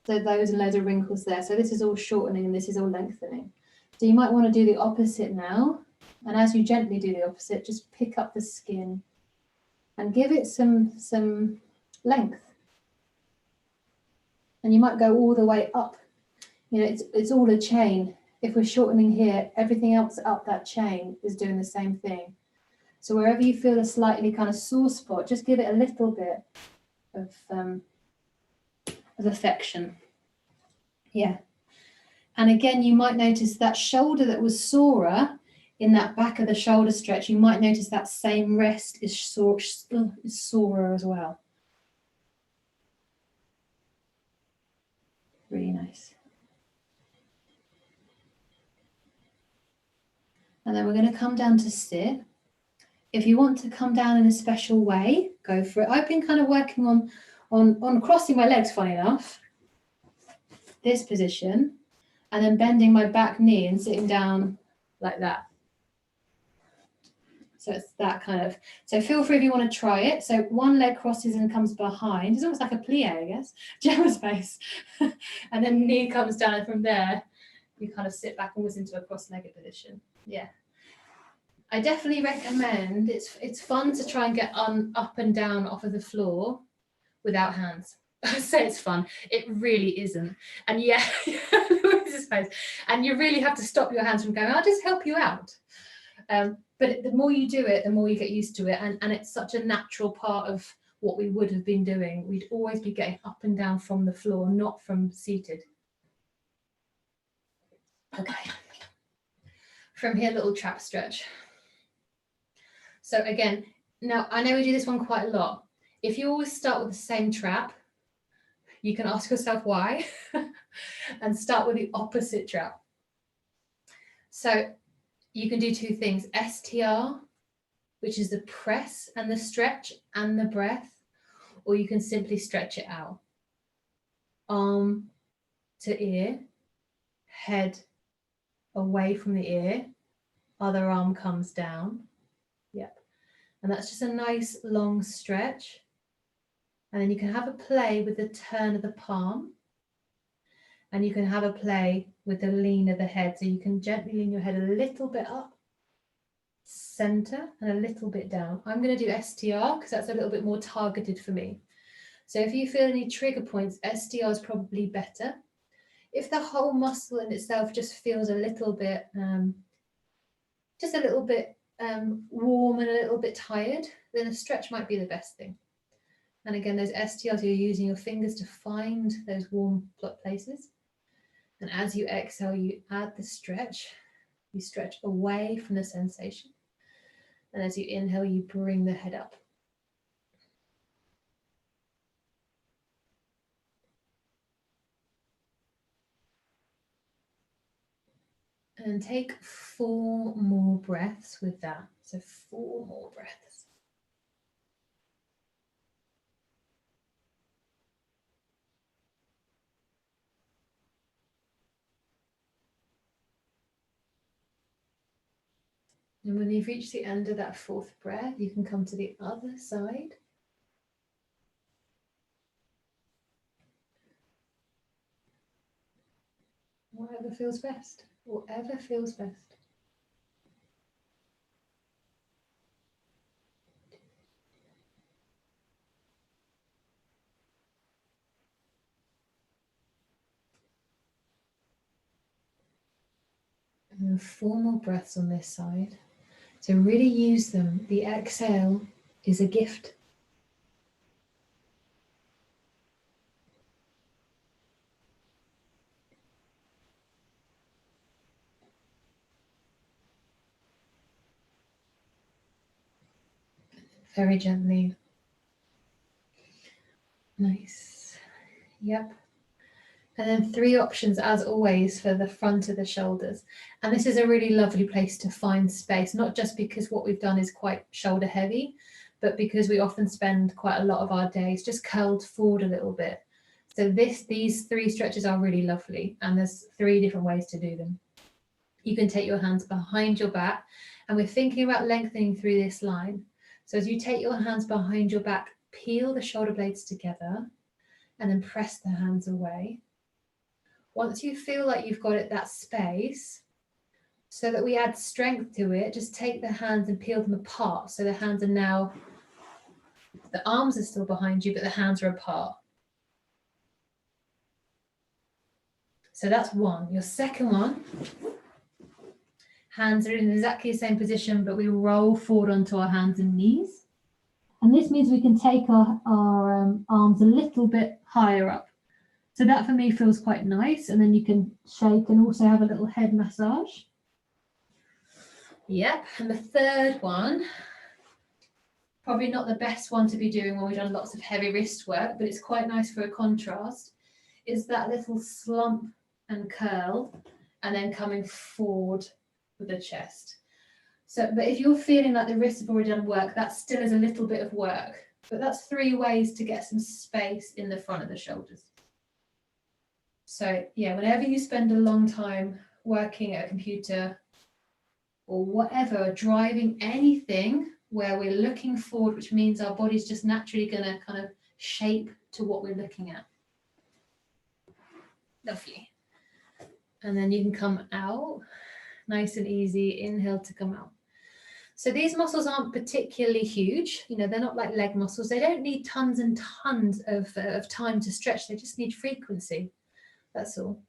So those are loads of wrinkles there. So this is all shortening and this is all lengthening. So you might want to do the opposite now. And as you gently do the opposite, just pick up the skin and give it some length. And you might go all the way up. You know, it's all a chain. If we're shortening here, everything else up that chain is doing the same thing. So wherever you feel a slightly kind of sore spot, just give it a little bit of affection. Yeah. And again, you might notice that shoulder that was sorer in that back of the shoulder stretch, you might notice that same rest is sorer as well. Really nice. And then we're going to come down to sit. If you want to come down in a special way, go for it. I've been kind of working on crossing my legs, funny enough, this position, and then bending my back knee and sitting down like that. So it's that kind of, so feel free if you want to try it. So one leg crosses and comes behind. It's almost like a plie, I guess, Gemma's face. And then knee comes down, and from there, you kind of sit back almost into a cross-legged position. Yeah. I definitely recommend, it's fun to try and get up and down off of the floor without hands. I say it's fun. It really isn't. And yeah, and you really have to stop your hands from going, I'll just help you out. But the more you do it, the more you get used to it. And it's such a natural part of what we would have been doing. We'd always be getting up and down from the floor, not from seated. Okay. From here, little trap stretch. So again, now I know we do this one quite a lot. If you always start with the same trap, you can ask yourself why and start with the opposite trap. So you can do two things, STR, which is the press and the stretch and the breath, or you can simply stretch it out. arm to ear, head away from the ear, other arm comes down. Yep. And that's just a nice long stretch. And then you can have a play with the turn of the palm. And you can have a play with the lean of the head. So you can gently lean your head a little bit up, center, and a little bit down. I'm going to do STR because that's a little bit more targeted for me. So if you feel any trigger points, STR is probably better. If the whole muscle in itself just feels a little bit, warm and a little bit tired, then a stretch might be the best thing. And again, those STRs, you're using your fingers to find those warm places. And as you exhale, you add the stretch. You stretch away from the sensation. And as you inhale, you bring the head up. And take 4 more breaths with that. So 4 more breaths. And when you've reached the end of that 4th breath, you can come to the other side. Whatever feels best. Whatever feels best. And then 4 more breaths on this side. So really use them. The exhale is a gift. Very gently. Nice. Yep. And then 3 options, as always, for the front of the shoulders. And this is a really lovely place to find space, not just because what we've done is quite shoulder heavy, but because we often spend quite a lot of our days just curled forward a little bit. So these 3 stretches are really lovely, and there's 3 different ways to do them. You can take your hands behind your back, and we're thinking about lengthening through this line. So as you take your hands behind your back, peel the shoulder blades together, and then press the hands away. Once you feel like you've got it, that space, so that we add strength to it, just take the hands and peel them apart. So the hands are now, the arms are still behind you, but the hands are apart. So that's one. Your second one, hands are in exactly the same position, but we roll forward onto our hands and knees. And this means we can take our arms a little bit higher up. So that for me feels quite nice. And then you can shake and also have a little head massage. Yep. And the third one, probably not the best one to be doing when we've done lots of heavy wrist work, but it's quite nice for a contrast, is that little slump and curl and then coming forward with the chest. So, but if you're feeling like the wrists have already done work, that still is a little bit of work. But that's 3 ways to get some space in the front of the shoulders. So yeah, whenever you spend a long time working at a computer or whatever, driving anything where we're looking forward, which means our body's just naturally going to kind of shape to what we're looking at. Lovely. And then you can come out, nice and easy, inhale to come out. So these muscles aren't particularly huge, you know, they're not like leg muscles. They don't need tons and tons of time to stretch. They just need frequency. That's all.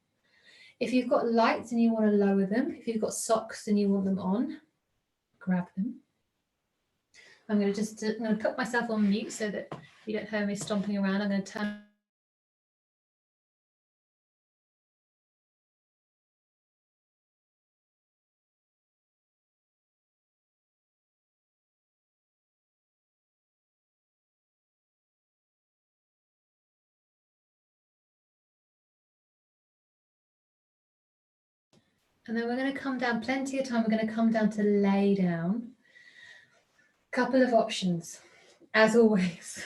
If you've got lights and you want to lower them, if you've got socks and you want them on, grab them. I'm going to put myself on mute so that you don't hear me stomping around. I'm going to turn. And then we're going to come down, plenty of time, we're going to come down to lay down. Couple of options, as always.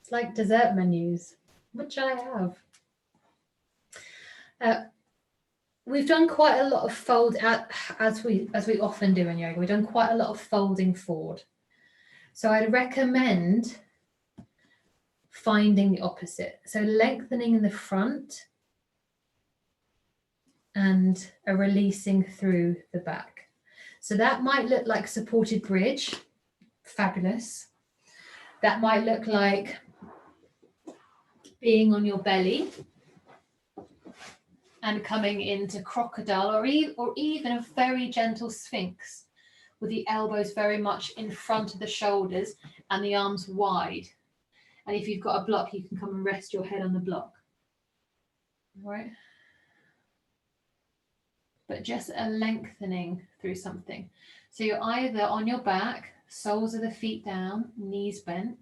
It's like dessert menus. which I have. We've done quite a lot of fold as we often do in yoga. We've done quite a lot of folding forward. So I'd recommend finding the opposite. So lengthening in the front and a releasing through the back. So that might look like supported bridge. Fabulous. That might look like being on your belly and coming into crocodile, or even a very gentle sphinx with the elbows very much in front of the shoulders and the arms wide. And if you've got a block, you can come and rest your head on the block. All right. But just a lengthening through something. So you're either on your back, soles of the feet down, knees bent,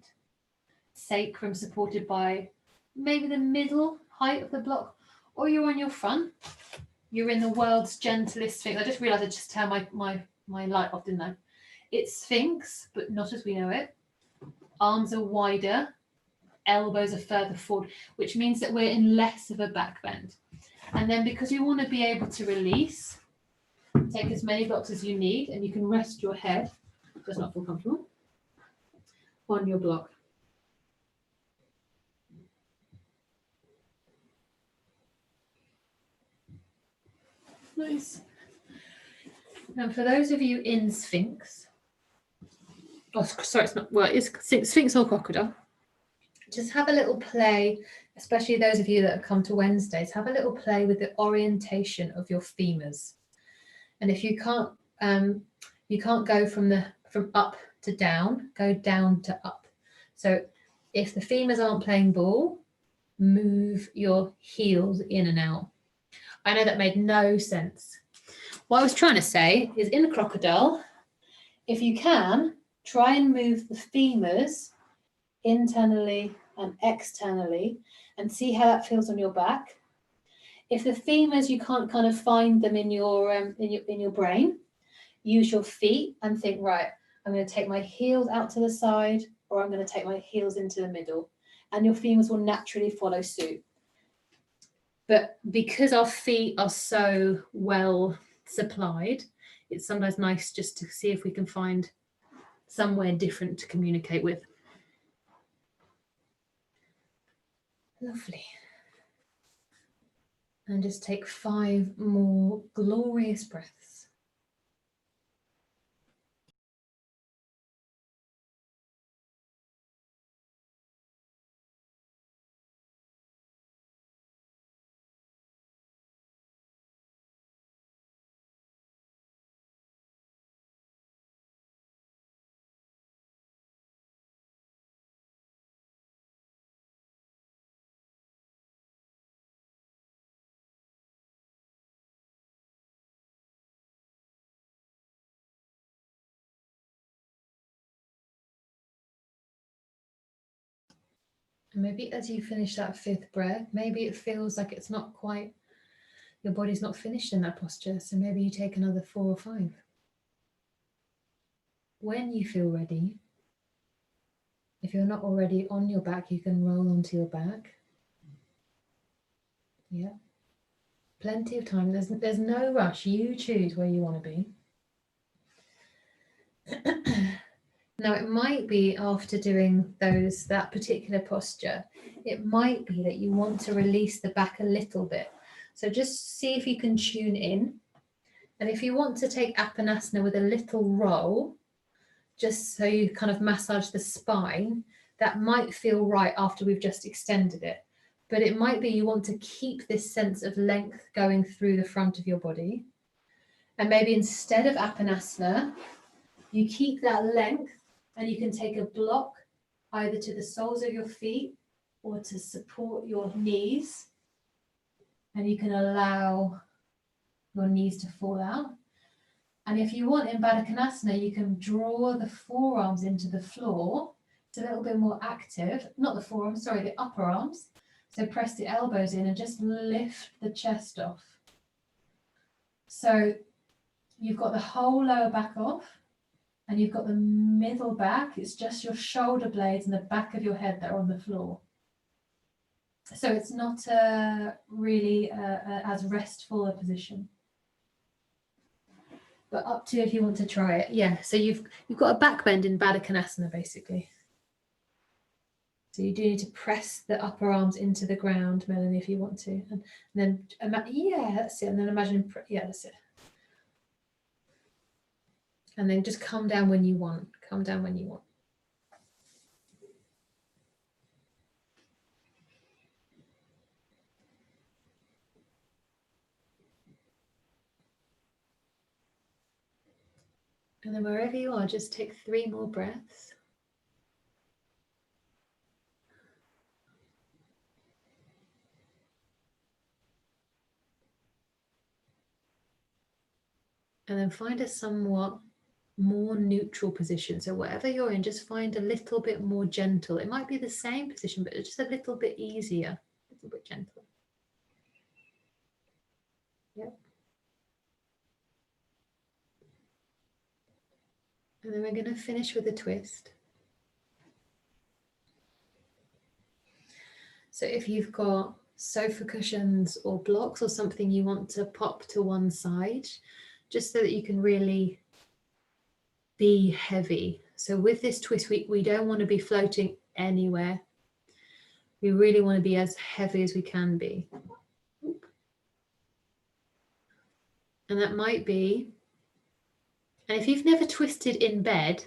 sacrum supported by maybe the middle height of the block, or you're on your front. You're in the world's gentlest sphinx. I just realized I just turned my light off, didn't I? It's sphinx, but not as we know it. Arms are wider, elbows are further forward, which means that we're in less of a back bend. And then because you want to be able to release, take as many blocks as you need, and you can rest your head, does not feel comfortable, on your block. Nice. And for those of you in Sphinx, oh, sorry, it's not, well, it's Sphinx or crocodile. Just have a little play, especially those of you that have come to Wednesdays, have a little play with the orientation of your femurs. And if you can't go from up to down, go down to up. So if the femurs aren't playing ball, move your heels in and out. I know that made no sense. What I was trying to say is in crocodile, if you can, try and move the femurs internally and externally and see how that feels on your back. If the femurs, you can't kind of find them in your brain, use your feet and think, right, I'm going to take my heels out to the side, or I'm going to take my heels into the middle, and your femurs will naturally follow suit. But because our feet are so well supplied, it's sometimes nice just to see if we can find somewhere different to communicate with. Lovely. And just take 5 more glorious breaths. And maybe as you finish that 5th breath, maybe it feels like it's not quite, your body's not finished in that posture. So maybe you take another 4 or 5. When you feel ready, if you're not already on your back, you can roll onto your back. Yeah. Plenty of time. There's no rush. You choose where you want to be. Now, it might be after doing that particular posture, it might be that you want to release the back a little bit. So just see if you can tune in. And if you want to take Apanasana with a little roll, just so you kind of massage the spine, that might feel right after we've just extended it. But it might be you want to keep this sense of length going through the front of your body. And maybe instead of Apanasana, you keep that length and you can take a block either to the soles of your feet or to support your knees. And you can allow your knees to fall out. And if you want in Baddha Konasana, you can draw the forearms into the floor. It's a little bit more active. Not the forearms, sorry, the upper arms. So press the elbows in and just lift the chest off. So you've got the whole lower back off and you've got the middle back. It's just your shoulder blades and the back of your head that are on the floor. So it's not really as restful a position. But up to you if you want to try it. Yeah, so you've got a back bend in Baddha Konasana basically. So you do need to press the upper arms into the ground, Melanie, if you want to. And then, yeah, that's it. And then imagine, yeah, that's it. And then just come down when you want. Come down when you want. And then wherever you are, just take 3 more breaths. And then find a somewhat more neutral position. So whatever you're in, just find a little bit more gentle. It might be the same position, but it's just a little bit easier, a little bit gentler. Yep. And then we're going to finish with a twist. So if you've got sofa cushions or blocks or something you want to pop to one side, just so that you can really be heavy. So with this twist, we don't want to be floating anywhere. We really want to be as heavy as we can be. And that might be, and if you've never twisted in bed,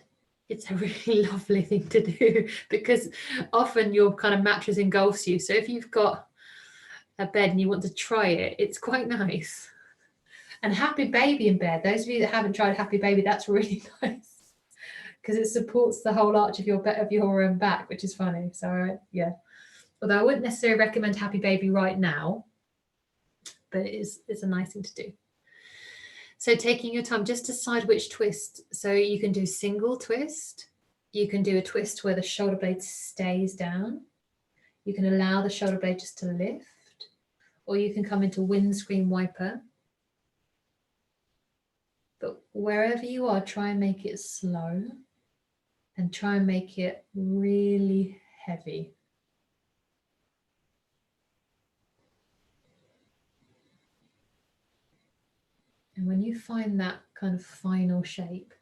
it's a really lovely thing to do because often your kind of mattress engulfs you. So if you've got a bed and you want to try it, it's quite nice. And Happy Baby in bed, those of you that haven't tried Happy Baby, that's really nice because it supports the whole arch of your back, which is funny. So yeah, although I wouldn't necessarily recommend Happy Baby right now, but it's a nice thing to do. So taking your time, just decide which twist. So you can do single twist. You can do a twist where the shoulder blade stays down. You can allow the shoulder blade just to lift, or you can come into windscreen wiper. But wherever you are, try and make it slow and try and make it really heavy. And when you find that kind of final shape,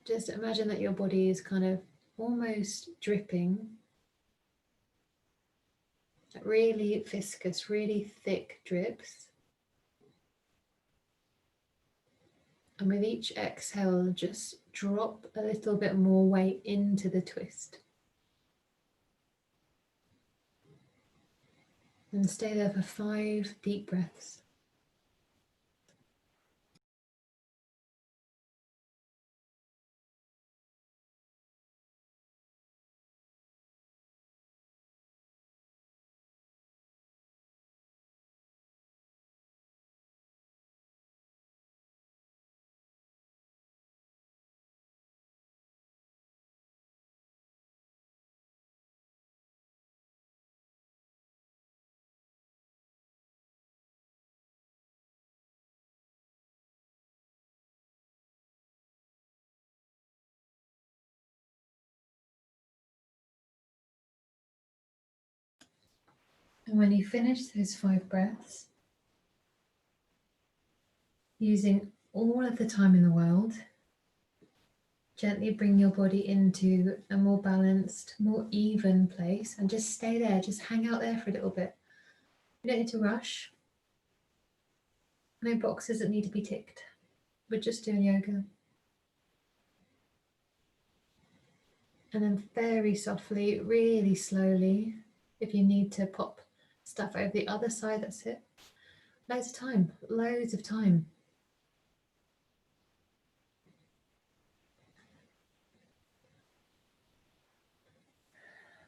just imagine that your body is kind of almost dripping. Really viscous, really thick drips. And with each exhale, just drop a little bit more weight into the twist. And stay there for 5 deep breaths. And when you finish those 5 breaths, using all of the time in the world, gently bring your body into a more balanced, more even place and just stay there, just hang out there for a little bit. You don't need to rush. No boxes that need to be ticked. We're just doing yoga. And then very softly, really slowly, if you need to pop stuff over the other side, that's it. Loads of time, loads of time.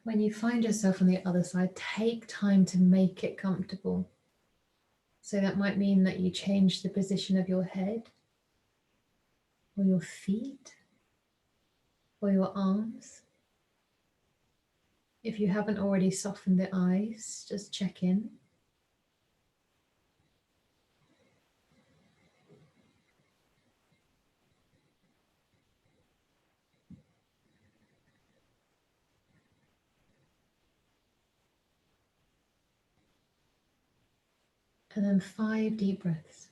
When you find yourself on the other side, take time to make it comfortable. So that might mean that you change the position of your head, or your feet, or your arms. If you haven't already softened the eyes, just check in. And then 5 deep breaths.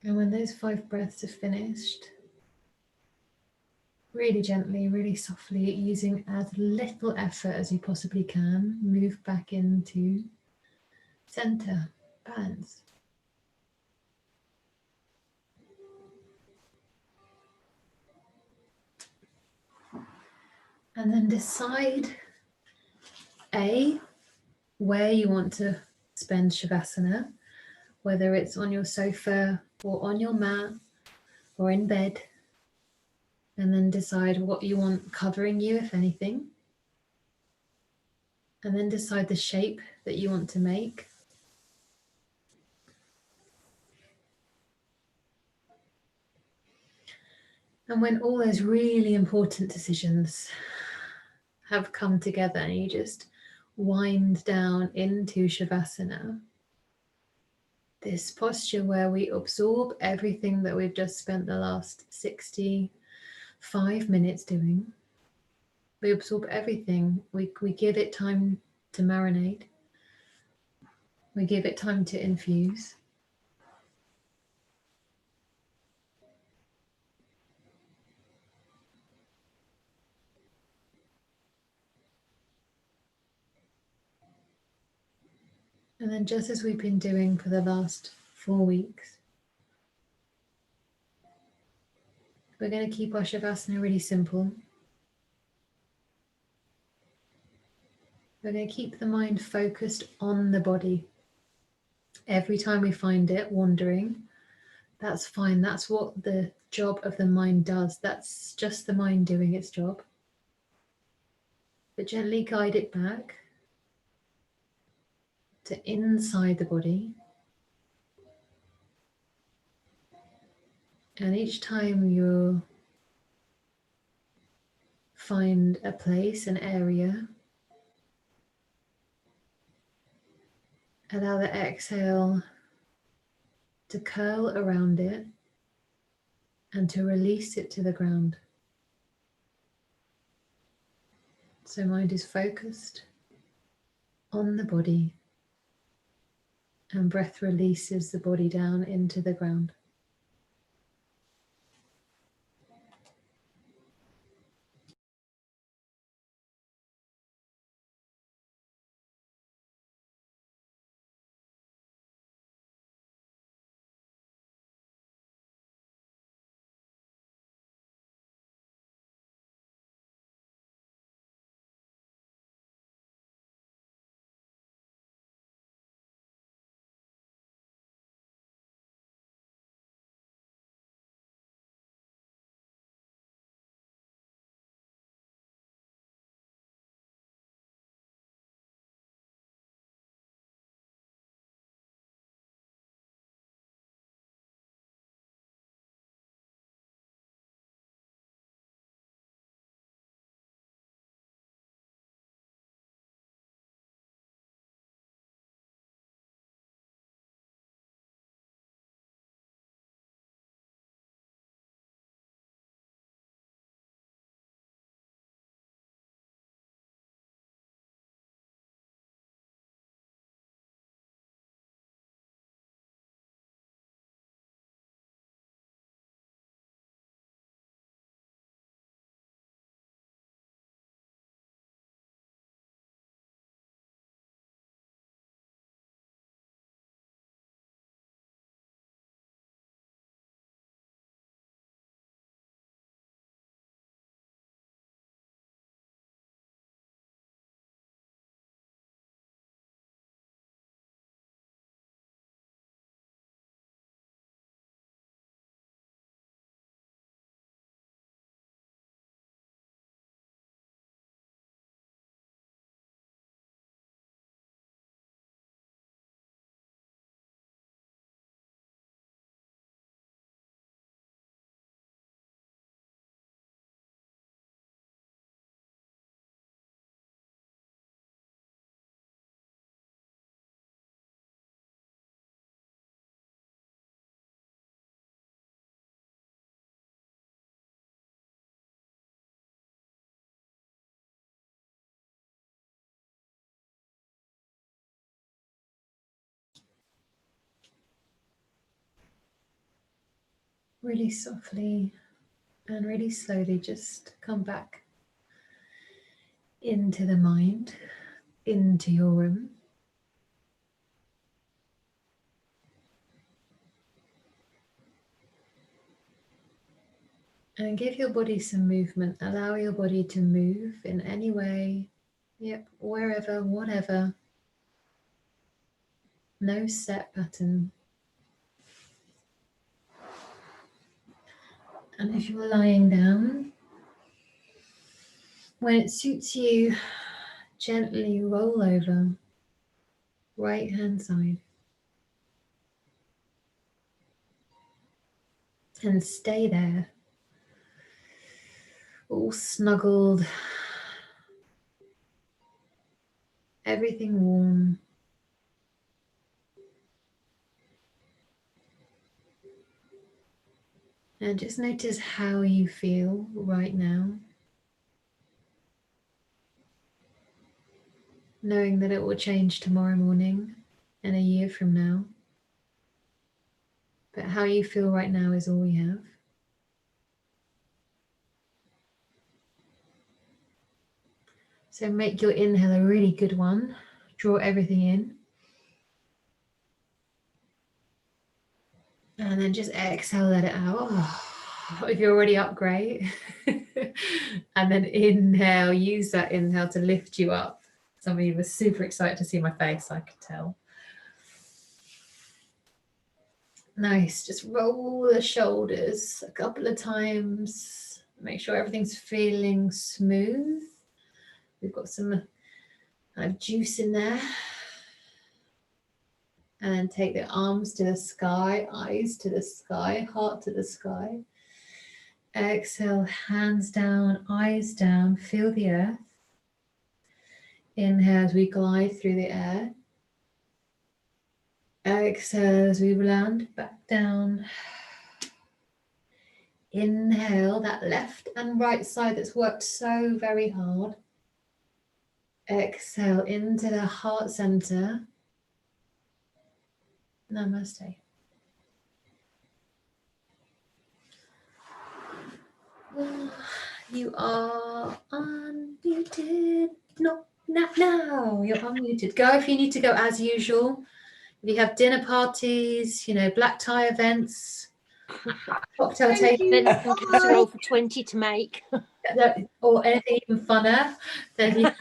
And when those 5 breaths are finished, really gently, really softly, using as little effort as you possibly can, move back into center, balance. And then decide where you want to spend Shavasana, whether it's on your sofa or on your mat or in bed. And then decide what you want covering you, if anything. And then decide the shape that you want to make. And when all those really important decisions have come together and you just wind down into Shavasana, this posture where we absorb everything that we've just spent the last 65 minutes doing. We absorb everything. We give it time to marinate. We give it time to infuse. And then, just as we've been doing for the last 4 weeks, we're going to keep our Shavasana really simple. We're going to keep the mind focused on the body. Every time we find it wandering, that's fine. That's what the job of the mind does. That's just the mind doing its job. But gently guide it back to inside the body. And each time you find a place, an area, allow the exhale to curl around it and to release it to the ground. So mind is focused on the body and breath releases the body down into the ground. really softly and really slowly just come back into the mind, into your room. And give your body some movement. Allow your body to move in any way. Yep, wherever, whatever. No set pattern. And if you're lying down, when it suits you, gently roll over, right hand side. And stay there, all snuggled, everything warm. And just notice how you feel right now, knowing that it will change tomorrow morning and a year from now. But how you feel right now is all we have. So make your inhale a really good one. Draw everything in. And then just exhale, let it out. Oh, if you're already up, great. And then inhale, use that inhale to lift you up. Somebody was super excited to see my face, I could tell. Nice, just roll the shoulders a couple of times. Make sure everything's feeling smooth. We've got some kind of juice in there. And then take the arms to the sky, eyes to the sky, heart to the sky. Exhale, hands down, eyes down, feel the earth. Inhale as we glide through the air. Exhale as we land back down. Inhale, that left and right side that's worked so very hard. Exhale into the heart center. Namaste. You are unmuted. No, now you're unmuted. Go if you need to go as usual. If you have dinner parties, black tie events, cocktail tasting, then casserole for 20 to make, or anything even funner, then